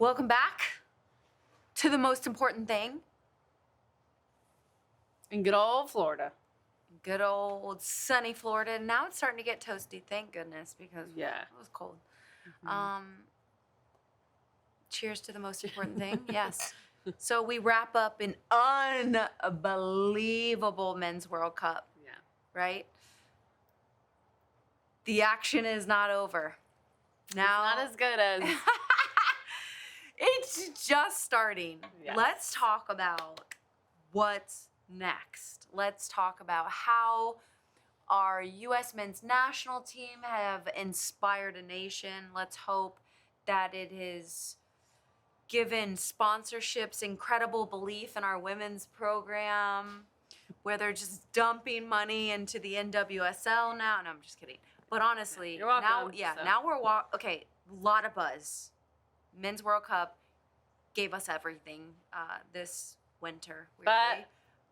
Welcome back to the most important thing. In good old Florida. Good old sunny Florida. Now it's starting to get toasty, thank goodness, because it was cold. Mm-hmm. Cheers to the most important thing. Yes. So we wrap up an unbelievable Men's World Cup. Yeah. Right? The action is not over. Now, it's not as good as... It's just starting. Yes. Let's talk about what's next. Let's talk about how our U.S. men's national team have inspired a nation. Let's hope that it has given sponsorships incredible belief in our women's program, where they're just dumping money into the NWSL now. No, I'm just kidding. But honestly, You're welcome, now we're okay, a lot of buzz. Men's World Cup gave us everything this winter. But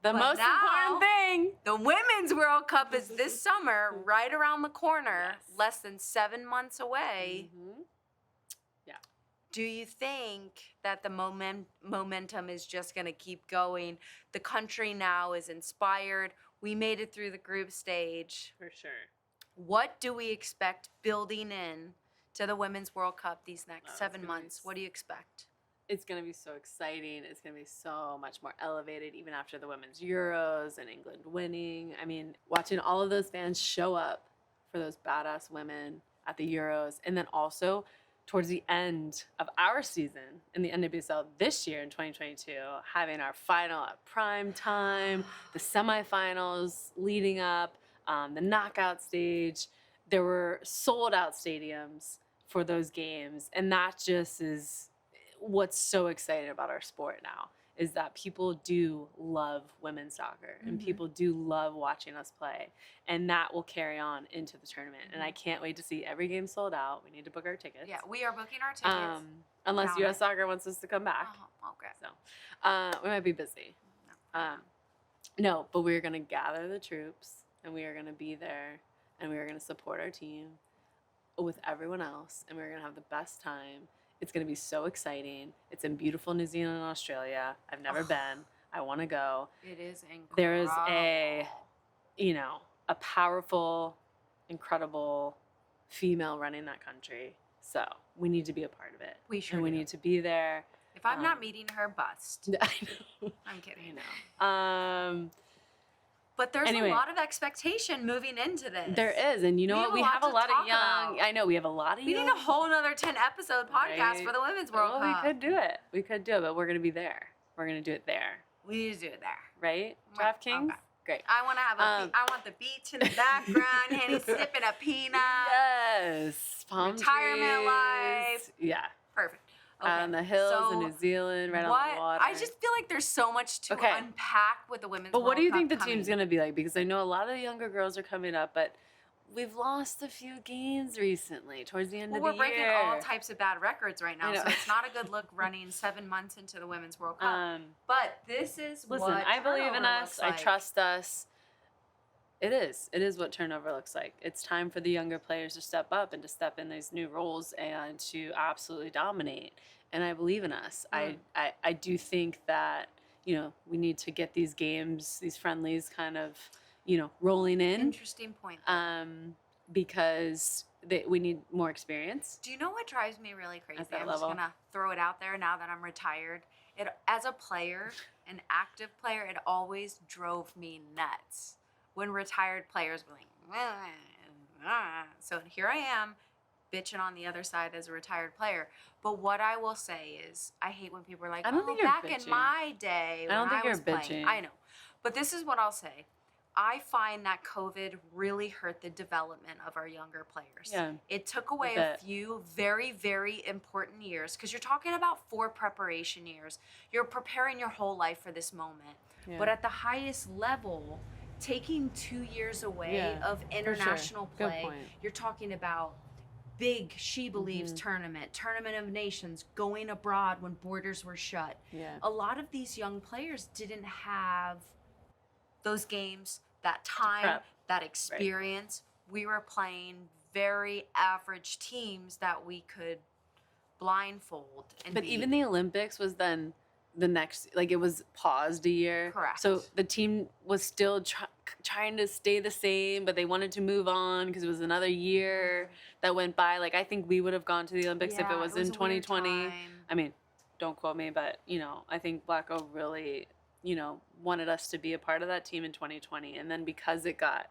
most important thing, the Women's World Cup is this summer, right around the corner, Yes. less than 7 months away. Mm-hmm. Yeah. Do you think that the momentum is just going to keep going? The country now is inspired. We made it through the group stage. For sure. What do we expect building in to the Women's World Cup these next 7 months? What do you expect? It's going to be so exciting. It's going to be so much more elevated, even after the Women's Euros and England winning. I mean, watching all of those fans show up for those badass women at the Euros, and then also towards the end of our season in the NWSL this year in 2022, having our final at prime time, the semifinals leading up, the knockout stage. There were sold out stadiums for those games, and that just is what's so exciting about our sport now, is that people do love women's soccer and people do love watching us play, and that will carry on into the tournament. And I can't wait to see every game sold out. We need to book our tickets. Yeah, we are booking our tickets. Unless U.S. Soccer wants us to come back. Okay. So we might be busy. No, but we're going to gather the troops, and we are going to be there, and we are going to support our team with everyone else, and we're going to have the best time. It's going to be so exciting. It's in beautiful New Zealand and Australia. I've never been. I want to go. It is incredible. There is a powerful, incredible female running that country. So we need to be a part of it. We sure And we do. need to be there. If I'm not meeting her, bust. I know. I'm kidding. I know. But there's a lot of expectation moving into this. There is, and you know what? We have a lot of young. I know we have a lot of. We need a whole another 10-episode podcast for the Women's World Cup. We could do it. We could do it, but we're gonna be there. We're gonna do it there. We need to do it there, right? DraftKings. Okay. Great. I want to have I want the beach in the background. Henny sipping a peanut. Yes. Palm retirement trees. life. Yeah. Perfect. Okay. On the hills in New Zealand, right on the water. I just feel like there's so much to unpack with the Women's World Cup. But what do you think the team's going to be like? Because I know a lot of the younger girls are coming up, but we've lost a few games recently towards the end of the year. We're breaking all types of bad records right now, so it's not a good look running 7 months into the Women's World Cup. But this is listen, what I believe in us. like. I trust us. It is what turnover looks like. It's time for the younger players to step up and to step in these new roles and to absolutely dominate. And I believe in us. I do think that, we need to get these games, these friendlies kind of, rolling in. Interesting point. Because we need more experience. Do you know what drives me really crazy? At that I'm level. just going to throw it out there now that I'm retired. As a player, an active player, it always drove me nuts when retired players were like, so here I am, bitching on the other side as a retired player. But what I will say is, I hate when people are like, back in my day when I was playing. I know. But this is what I'll say. I find that COVID really hurt the development of our younger players. Yeah, it took away a few very, very important years, because you're talking about 4 preparation years. You're preparing your whole life for this moment. Yeah. But at the highest level, taking 2 years away of international play, you're talking about big She Believes tournament of nations, going abroad when borders were shut. Yeah. A lot of these young players didn't have those games, that time, that experience. Right. We were playing very average teams that we could blindfold. And But even the Olympics was then the next, like it was paused a year. Correct. So the team was still trying to stay the same, but they wanted to move on because it was another year that went by. Like I think we would have gone to the Olympics if it was in 2020. I mean, don't quote me, but I think Blacko really, wanted us to be a part of that team in 2020. And then because it got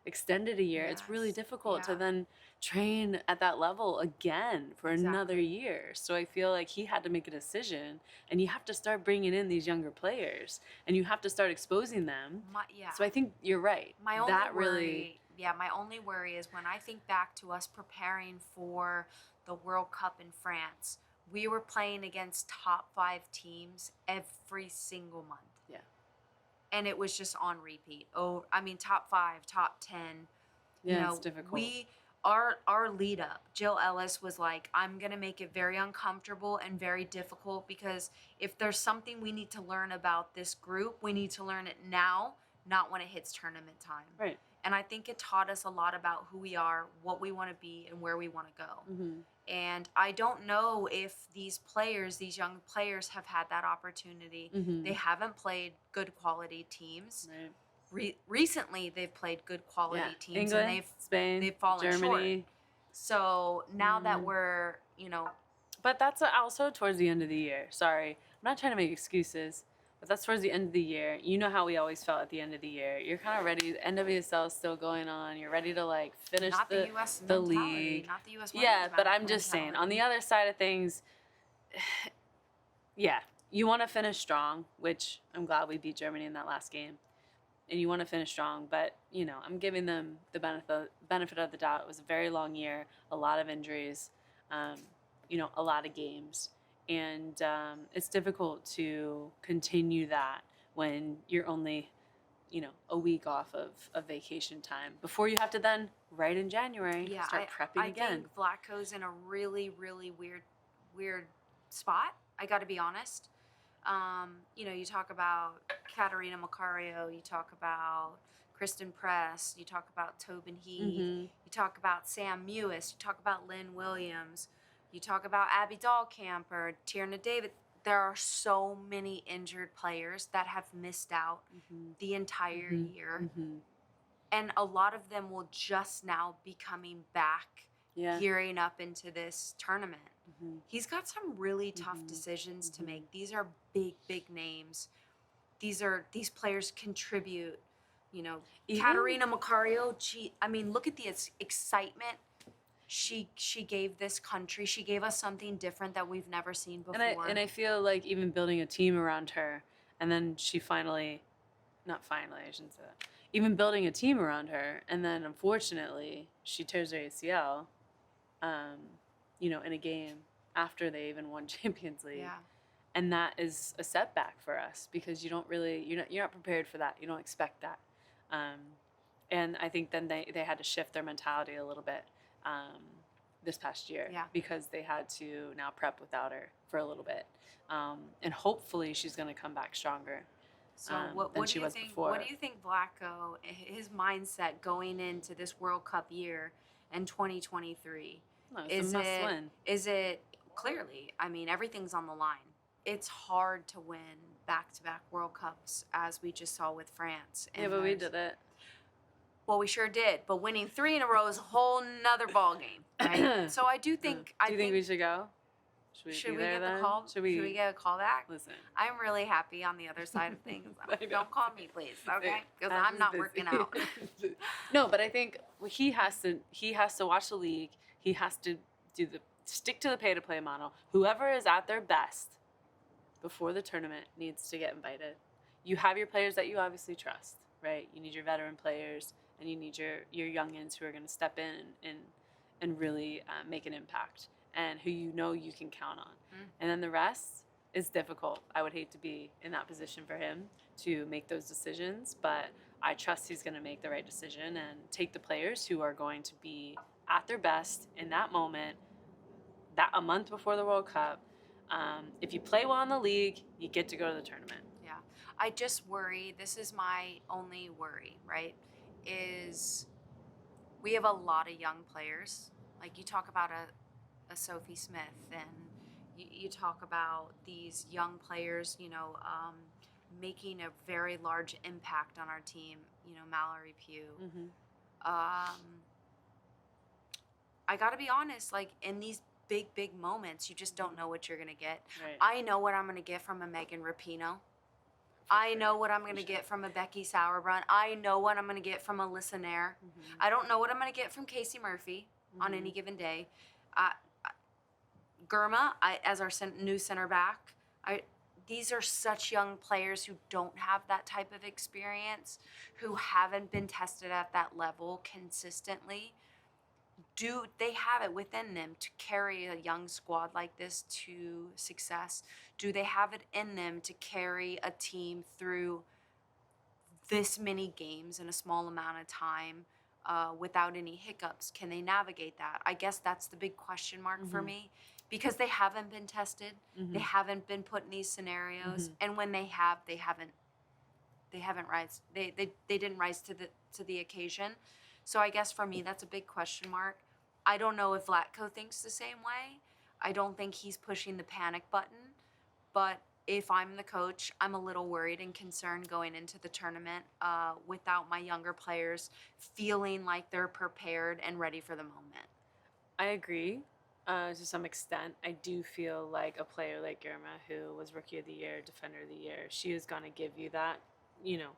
extended a year, it's really difficult to then train at that level again for another year. So I feel like he had to make a decision, and you have to start bringing in these younger players, and you have to start exposing them. So I think you're right. My only worry is when I think back to us preparing for the World Cup in France, we were playing against top 5 teams every single month. Yeah. And it was just on repeat. Oh, I mean, top 5, top 10. Yeah, it's difficult. Our lead up, Jill Ellis was like, I'm going to make it very uncomfortable and very difficult, because if there's something we need to learn about this group, we need to learn it now, not when it hits tournament time. Right. And I think it taught us a lot about who we are, what we want to be, and where we want to go. Mm-hmm. And I don't know if these young players have had that opportunity. Mm-hmm. They haven't played good quality teams. Right. Recently, they've played good quality teams. England, and Spain, they've fallen Germany. short. So now that we're, But that's also towards the end of the year. Sorry. I'm not trying to make excuses, but that's towards the end of the year. You know how we always felt at the end of the year. You're kind of ready. NWSL is still going on. You're ready to finish not the US the mentality, league. not the US Yeah, but I'm just saying, on the other side of things, yeah, you want to finish strong, which I'm glad we beat Germany in that last game. And you want to finish strong, but I'm giving them the benefit of the doubt. It was a very long year, a lot of injuries, a lot of games, and it's difficult to continue that when you're only, a week off of vacation time before you have to then right in January start prepping again. I think Vlatko's in a really, really weird spot. I got to be honest. You talk about Katarina Macario, you talk about Kristen Press, you talk about Tobin Heath, you talk about Sam Mewis, you talk about Lynn Williams, you talk about Abby Dahlkamper, Tierna David. There are so many injured players that have missed out the entire year. And a lot of them will just now be coming back, gearing up into this tournament. He's got some really tough decisions to make. These are big names. These players contribute. Katarina Macario. Look at the excitement she gave this country. She gave us something different that we've never seen before. And I feel like even building a team around her, and then she I shouldn't say that. Even building a team around her, and then unfortunately she tears her ACL. In a game after they even won Champions League. Yeah. And that is a setback for us because you're not prepared for that. You don't expect that. And I think then they had to shift their mentality a little bit this past year because they had to now prep without her for a little bit. And hopefully she's going to come back stronger So than she was before. What do you think Vlatko, his mindset going into this World Cup year in 2023? It's a must-win. Is it clearly? Everything's on the line. It's hard to win back-to-back World Cups, as we just saw with France. Yeah, but we did it. Well, we sure did. But winning 3 in a row is a whole nother ball game, right? So I do think. Do you think we should go? Should we get then? the call? Should we get a call back? Listen, I'm really happy on the other side of things. Don't call me, please, okay? Because I'm I'm not busy. working out. No, but I think he has to watch the league. He has to stick to the pay-to-play model. Whoever is at their best before the tournament needs to get invited. You have your players that you obviously trust, right? You need your veteran players, and you need your youngins who are going to step in and really make an impact, and who you can count on. And then the rest is difficult. I would hate to be in that position for him to make those decisions, but I trust he's going to make the right decision and take the players who are going to be at their best in that moment, that a month before the World Cup. If you play well in the league, you get to go to the tournament. Yeah. I just worry, this is my only worry, right, is we have a lot of young players. Like you talk about a Sophie Smith and you talk about these young players, making a very large impact on our team. Mallory Pugh. Mm-hmm. I got to be honest, like in these big moments, you just don't know what you're going to get. Right. I know what I'm going to get from a Megan Rapinoe. I know what I'm going to get from a Becky Sauerbrunn. I know what I'm going to get from Alyssa Nair. Mm-hmm. I don't know what I'm going to get from Casey Murphy on any given day. Germa, as our new center back, these are such young players who don't have that type of experience, who haven't been tested at that level consistently. Do they have it within them to carry a young squad like this to success? Do they have it in them to carry a team through this many games in a small amount of time without any hiccups? Can they navigate that? I guess that's the big question mark for me, because they haven't been tested. They haven't been put in these scenarios, and when they haven't rise. They didn't rise to the occasion. So I guess for me, that's a big question mark. I don't know if Vlatko thinks the same way. I don't think he's pushing the panic button. But if I'm the coach, I'm a little worried and concerned going into the tournament without my younger players feeling like they're prepared and ready for the moment. I agree to some extent. I do feel like a player like Irma, who was Rookie of the Year, Defender of the Year, she is going to give you that,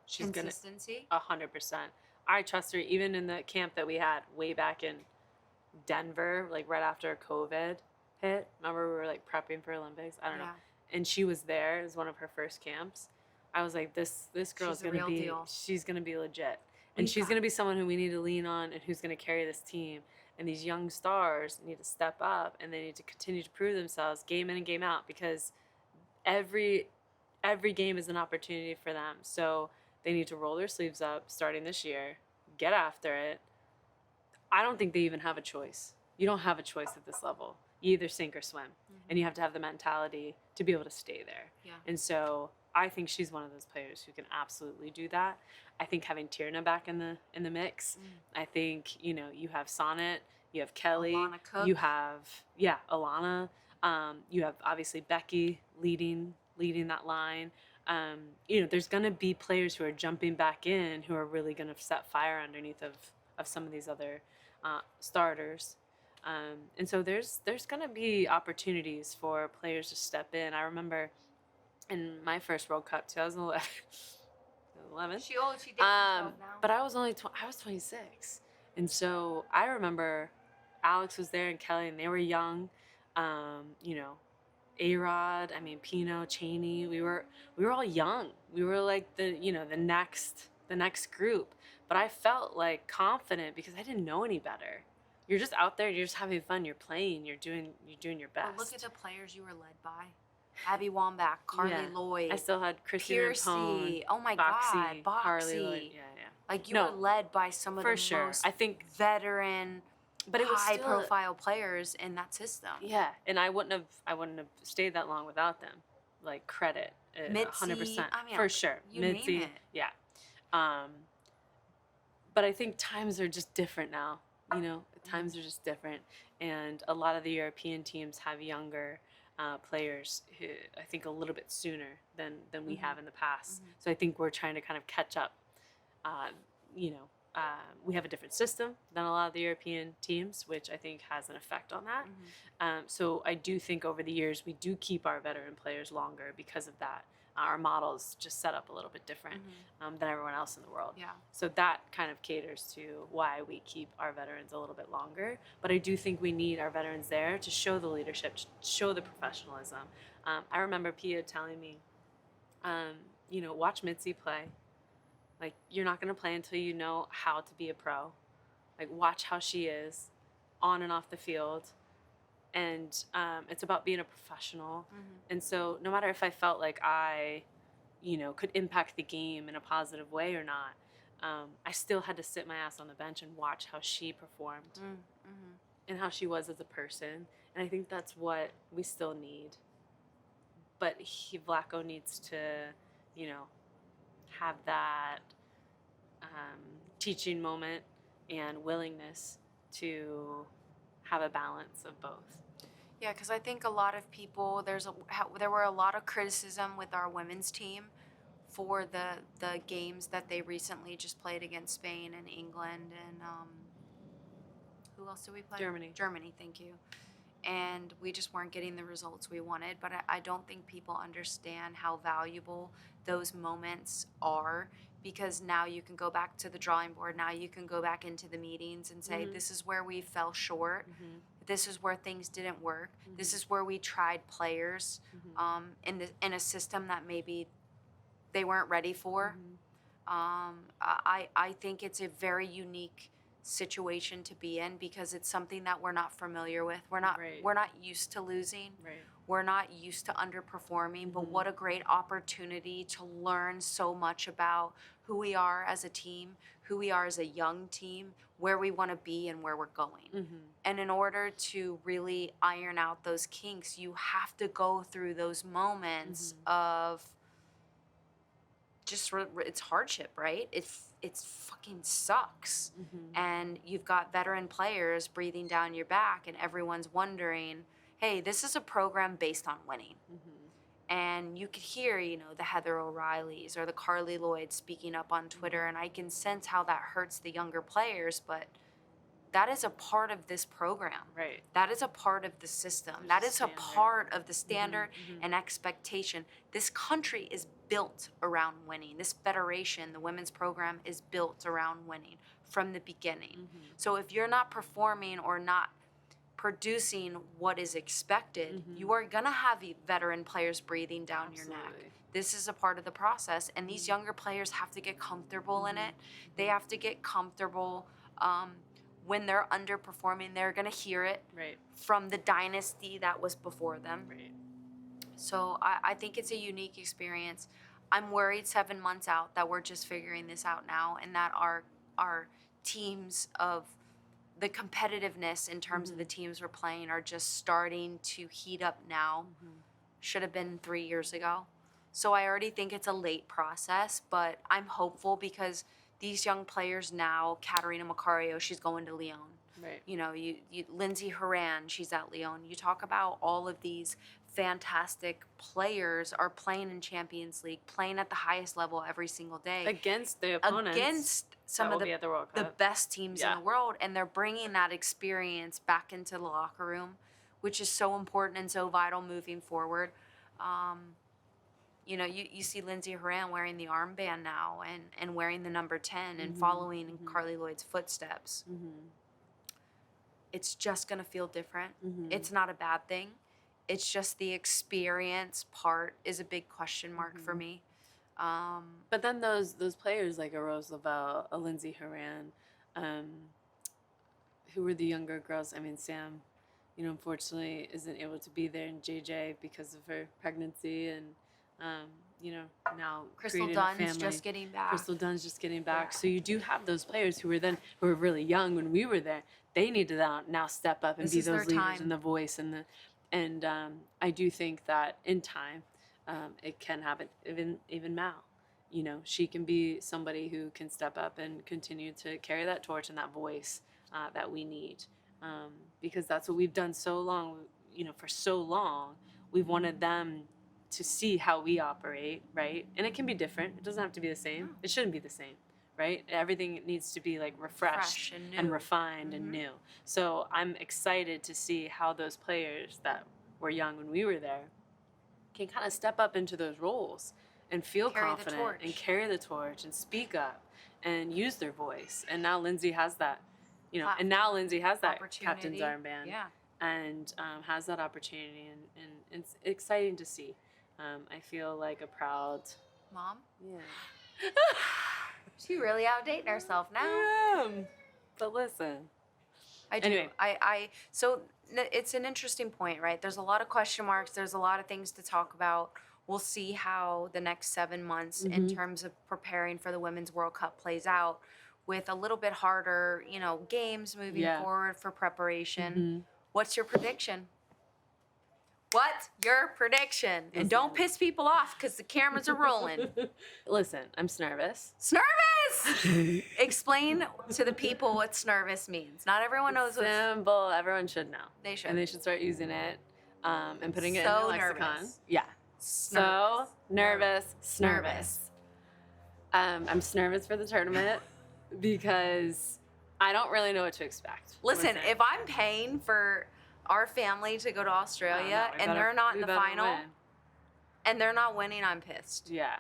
she's going to... Consistency? 100%. I trust her even in the camp that we had way back in Denver, like right after COVID hit. Remember we were like prepping for Olympics? I don't know. And she was there. It was one of her first camps. I was like, this girl's going to be... deal. She's going to be legit. And she's going to be someone who we need to lean on and who's going to carry this team. And these young stars need to step up and they need to continue to prove themselves game in and game out, because every game is an opportunity for them. So they need to roll their sleeves up starting this year, get after it. I don't think they even have a choice. You don't have a choice at this level. You either sink or swim. And you have to have the mentality to be able to stay there. Yeah. And so I think she's one of those players who can absolutely do that. I think having Tierna back in the mix, I think, you have Sonnet, you have Kelly, Alana Cook. you have, Alana, you have obviously Becky leading that line. There's going to be players who are jumping back in who are really going to set fire underneath of some of these other starters. And so there's going to be opportunities for players to step in. I remember in my first World Cup, 2011. She dated herself now. But I was I was 26. And so I remember Alex was there and Kelly, and they were young. A-Rod, Pino, Cheney, we were all young. We were like the next group. But I felt like confident because I didn't know any better. You're just out there, you're just having fun, you're playing, you're doing your best. Well, look at the players you were led by. Abby Wambach, Carly Lloyd. I still had Chrissy Rampone. Oh my Boxy, God, Boxy. Carly Lloyd. Yeah. Like you were led by some of the most I think veteran, but it was high-profile players in that system. Yeah, and I wouldn't have stayed that long without them. Like credit, 100%, for sure. Mitzi, yeah. But I think times are just different now. Times are just different, and a lot of the European teams have younger players who I think a little bit sooner than we have in the past. So I think we're trying to kind of catch up. We have a different system than a lot of the European teams, which I think has an effect on that. So I do think over the years we do keep our veteran players longer because of that. Our model's just set up a little bit different than everyone else in the world. Yeah. So that kind of caters to why we keep our veterans a little bit longer. But I do think we need our veterans there to show the leadership, to show the professionalism. I remember Pia telling me, watch Mitzi play. Like, you're not going to play until you know how to be a pro. Like, watch how she is on and off the field. And it's about being a professional. And so no matter if I felt like I, could impact the game in a positive way or not, I still had to sit my ass on the bench and watch how she performed and how she was as a person. And I think that's what we still need. But Vlatko needs to, have that teaching moment and willingness to have a balance of both. Yeah, because I think a lot of people there were a lot of criticism with our women's team for the games that they recently just played against Spain and England and who else did we play? Germany. Germany, thank you. And we just weren't getting the results we wanted. But I don't think people understand how valuable those moments are, because now you can go back to the drawing board. Now you can go back into the meetings and say, this is where we fell short. This is where things didn't work. This is where we tried players in a system that maybe they weren't ready for. I think it's a very unique situation to be in, because it's something that we're not familiar with. We're not used to losing. Right. We're not used to underperforming, but what a great opportunity to learn so much about who we are as a team, who we are as a young team, where we want to be and where we're going. And in order to really iron out those kinks, you have to go through those moments of just it's hardship, right? It's fucking sucks. And you've got veteran players breathing down your back, and everyone's wondering, hey, this is a program based on winning. And you could hear, the Heather O'Reillys or the Carly Lloyds speaking up on Twitter, and I can sense how that hurts the younger players, but that is a part of this program. Right. That is a part of the system. That is a part of the standard and expectation. This country is built around winning. This federation, the women's program, is built around winning from the beginning. So if you're not performing or not producing what is expected, you are going to have veteran players breathing down your neck. This is a part of the process, and these younger players have to get comfortable in it. They have to get comfortable when they're underperforming. They're going to hear it from the dynasty that was before them. So I think it's a unique experience. I'm worried 7 months out that we're just figuring this out now, and that our teams of the competitiveness in terms of the teams we're playing are just starting to heat up now. Should have been 3 years ago. So I already think it's a late process, but I'm hopeful, because these young players now, Katarina Macario, she's going to Lyon. Right. You Lindsay Horan, she's at Lyon. You talk about all of these fantastic players are playing in Champions League, playing at the highest level every single day. Against the opponents. Against some of the best teams in the world. And they're bringing that experience back into the locker room, which is so important and so vital moving forward. You see Lindsay Horan wearing the armband now and wearing the number 10 and following in Carly Lloyd's footsteps. It's just going to feel different. It's not a bad thing. It's just the experience part is a big question mark for me. But then those players like a Rose Lavelle, a Lindsay Horan, who were the younger girls. I mean, Sam, unfortunately isn't able to be there, and JJ because of her pregnancy, and now Crystal creating Dunn's a family. just getting back. Crystal Dunn's just getting back. So you do have those players who were really young when we were there. They need to now step up and be those leaders and the voice and I do think that in time, it can happen. Even Mal, she can be somebody who can step up and continue to carry that torch and that voice that we need, because that's what we've done so long. For so long, we've wanted them to see how we operate, right? And it can be different. It doesn't have to be the same. It shouldn't be the same, right? Everything needs to be like refreshed and refined and new. So I'm excited to see how those players that were young when we were there can kind of step up into those roles and feel confident and carry the torch and speak up and use their voice. And now Lindsay has that, and now Lindsay has that captain's armband and has that opportunity, and it's exciting to see. I feel like a proud mom. Yeah. She really outdating herself now. Yeah. But listen. I do. Anyway. So it's an interesting point, right? There's a lot of question marks. There's a lot of things to talk about. We'll see how the next 7 months in terms of preparing for the Women's World Cup plays out, with a little bit harder, games moving forward for preparation. What's your prediction? What's your prediction? And don't piss people off, because the cameras are rolling. Listen, I'm nervous. Nervous? Explain to the people what Snervous means. Not everyone knows what Symbol. Everyone should know. they should. And they should start using it and putting it in So their lexicon. nervous. Yeah. So nervous. Snervous. I'm snervous for the tournament because I don't really know what to expect. Listen, if I'm paying for our family to go to Australia and they're not in the final and they're not winning, I'm pissed. Yeah.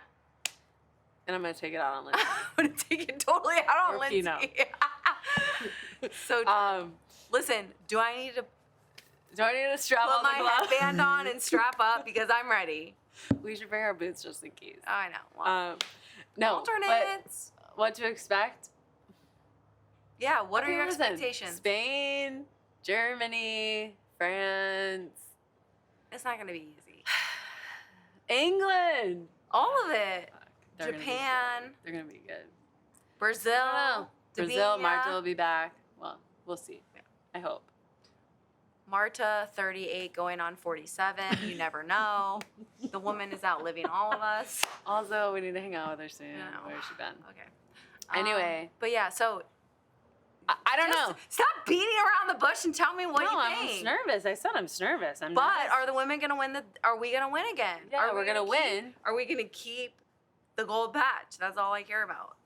And I'm going to take it out on Lindsay. I'm going to take it totally out on Or Lindsay. Pino. So, listen, do I need to strap put on my the glove? headband on and strap up because I'm ready? We should bring our boots just in case. I know. Well, No. alternates. But what to expect? Yeah, what are Okay, your listen. expectations? Spain, Germany, France, It's not going to be easy. England. All of it. They're gonna be Japan, good. They're going to be good. Brazil, I don't know. Brazil, Davinia, Marta will be back. Well, we'll see. I hope. Marta, 38, going on 47. You never know. The woman is outliving all of us. Also, we need to hang out with her soon. I know. Where's she been? Okay. Anyway. But yeah, so I don't know. Stop beating around the bush and tell me what you I'm think. nervous. I said I'm nervous. But nervous. are the women gonna win are we gonna win again? Yeah, Are we're gonna win. Are we gonna keep the gold badge? That's all I care about.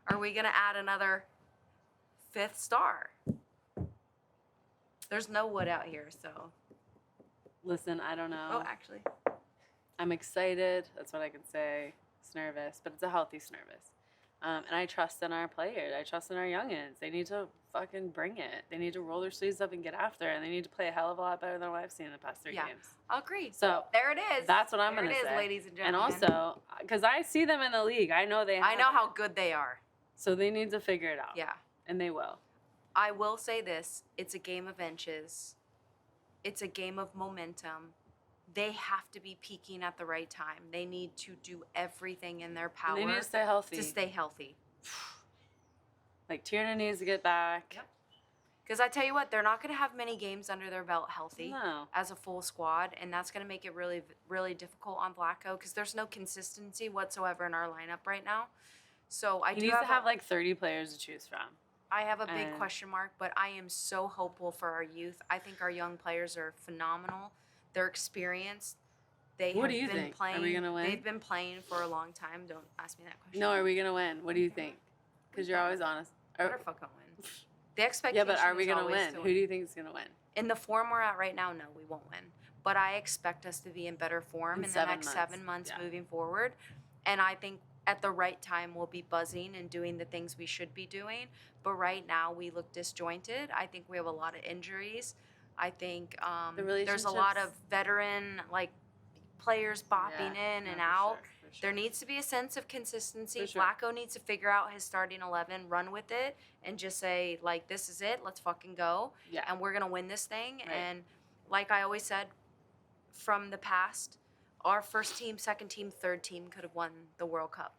Are we gonna add another 5th star? There's no wood out here, so. Listen, I don't know. Oh, actually. I'm excited. That's what I can say. It's nervous, but it's a healthy nervous. And I trust in our players. I trust in our youngins. They need to fucking bring it. They need to roll their sleeves up and get after it. And they need to play a hell of a lot better than what I've seen in the past 3 games. Agreed. So there it is. that's what I'm there going to say. There it is, ladies and And gentlemen. also, because I see them in the league. I know they have I know it. how good they are. So they need to figure it out. Yeah. And they will. I will say this. It's a game of inches. It's a game of momentum. They have to be peaking at the right time. They need to do everything in their power And they need to stay healthy. to stay healthy. Like, Tierna needs to get back. Yep. Because I tell you what, they're not going to have many games under their belt healthy No. as a full squad, and that's going to make it really, really difficult on Blacko because there's no consistency whatsoever in our lineup right now. So I He do needs to have a, like 30 players to choose from. I have a big and- question mark, but I am so hopeful for our youth. I think our young players are phenomenal. They're experienced. They What have do you been think? Are playing. we gonna win? They've been playing for a long time. Don't ask me that question. No, are we going to win? What do you think? Because you're always honest. Better fucking win. The Yeah, expectation but are we is going to always win? Who do you think is going to win? In the form we're at right now, no, we won't win. But I expect us to be in better form In in the 7 next months. 7 months Yeah. moving forward. And I think at the right time, we'll be buzzing and doing the things we should be doing. But right now, we look disjointed. I think we have a lot of injuries. I think there's a lot of veteran players bopping in and out. There needs to be a sense of consistency. For sure. Flacco needs to figure out his starting 11, run with it, and just say, this is it. Let's fucking go. Yeah. And we're going to win this thing. Right. And like I always said from the past, our first team, second team, third team could have won the World Cup.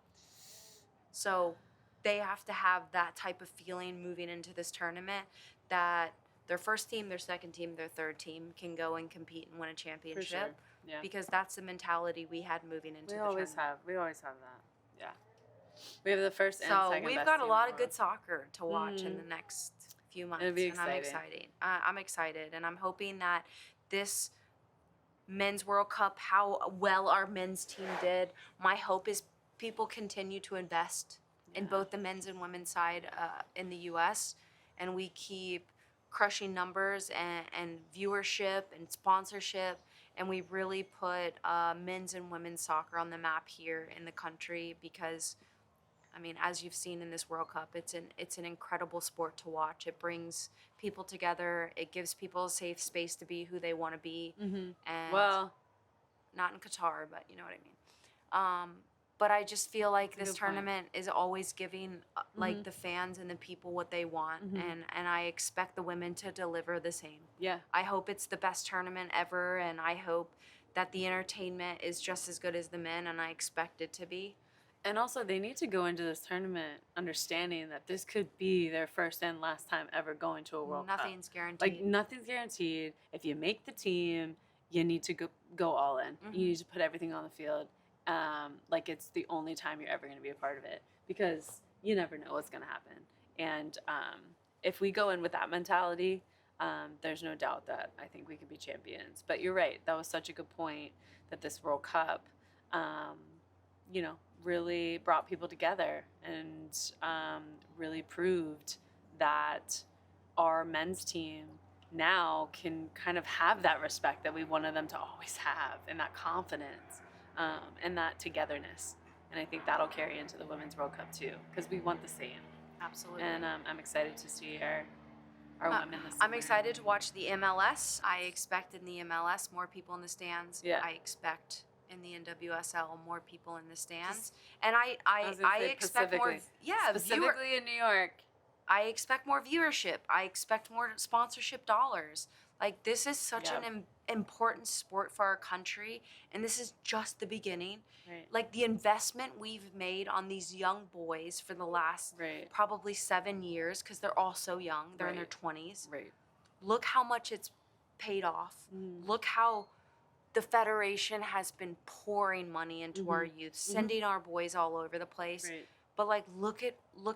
So they have to have that type of feeling moving into this tournament that their first team, their second team, their third team can go and compete and win a For championship. sure. Yeah. Because that's the mentality we had moving into We the always tournament. have. We always have that. Yeah. We have the first and So second we've best got a team lot in of the good soccer to watch in Mhm. the next few months. It'll be and I'm exciting. I'm excited, and I'm hoping that this men's World Cup, how well our men's team did, my hope is people continue to invest in Yeah. both the men's and women's side in the U.S., and we keep crushing numbers and viewership and sponsorship, and we really put men's and women's soccer on the map here in the country because, I mean, as you've seen in this World Cup, it's an incredible sport to watch. It brings people together. It gives people a safe space to be who they want to be. Mm-hmm. And Well, not in Qatar, but you know what I mean. But I just feel like That's a this good point. tournament is always giving the fans and the people what they want, Mhm. and I expect the women to deliver the same. yeah. I hope it's the best tournament ever, and I hope that the entertainment is just as good as the men, and I expect it to be. And also, they need to go into this tournament understanding that this could be their first and last time ever going to a World Cup. Nothing's guaranteed. Like, nothing's guaranteed. If you make the team, you need to go all in. Mhm. You need to put everything on the field. like it's the only time you're ever going to be a part of it, because you never know what's going to happen. And if we go in with that mentality, there's no doubt that I think we could be champions. But you're right. That was such a good point, that this World Cup, really brought people together and really proved that our men's team now can kind of have that respect that we wanted them to always have, and that confidence, and that togetherness. And I think that'll carry into the Women's World Cup too, because we want the same. Absolutely. And I'm excited to see our women this I'm summer. excited to watch the MLS. I expect in the MLS more people in the stands. Yeah. I expect in the NWSL more people in the stands. And I was gonna say expect more. specifically. Yeah, Specifically in New York. I expect more viewership. I expect more sponsorship dollars. Like, this is such an important sport for our country, and this is just the beginning. Right. Like, the investment we've made on these young boys for the last probably 7 years, because they're all so young. They're in their 20s. Right. Look how much it's paid off. Look how the Federation has been pouring money into our youth, sending our boys all over the place. Right. But like, look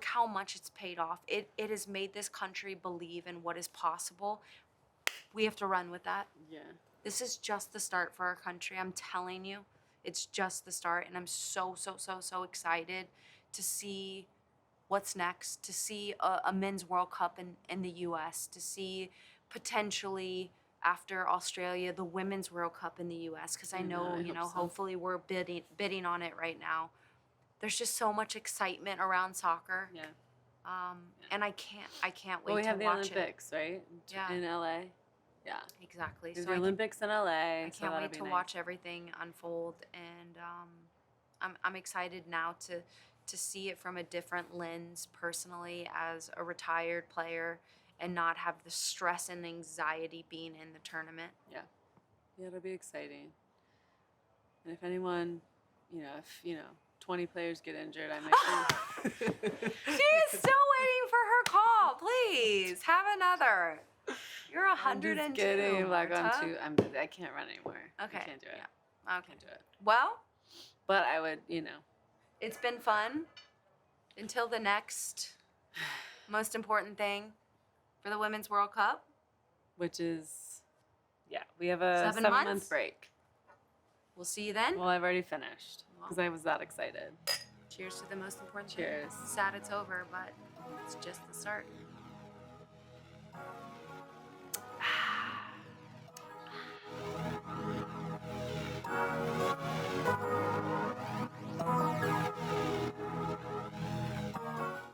how much it's paid off. It has made this country believe in what is possible. We have to run with that. Yeah. This is just the start for our country. I'm telling you, it's just the start, and I'm so excited to see what's next. To see a men's World Cup in the U.S. To see potentially, after Australia, the Women's World Cup in the U.S. Because I know, I hope so. hopefully we're bidding on it right now. There's just so much excitement around soccer. Yeah. And I can't wait to watch it. Well, we have the Olympics, right? Yeah. In LA. Yeah. Exactly. There's So the Olympics in LA. I can't wait to watch everything unfold, and I'm excited now to see it from a different lens personally as a retired player, and not have the stress and anxiety being in the tournament. Yeah. Yeah, it'll be exciting. And if anyone, if 20 players get injured, I might She is still waiting for her call. Please have another. You're 102. I'm just kidding. Like, Marta. I can't run anymore. Okay. I can't do it. Yeah. I Okay. can't do it. Well, But I would, it's been fun. Until the next most important thing for the Women's World Cup. which is, we have a 7 7-month months? break. We'll see you then. Well, I've already finished because I was that excited. Cheers to the most important Cheers. thing. Sad it's over, but it's just the start.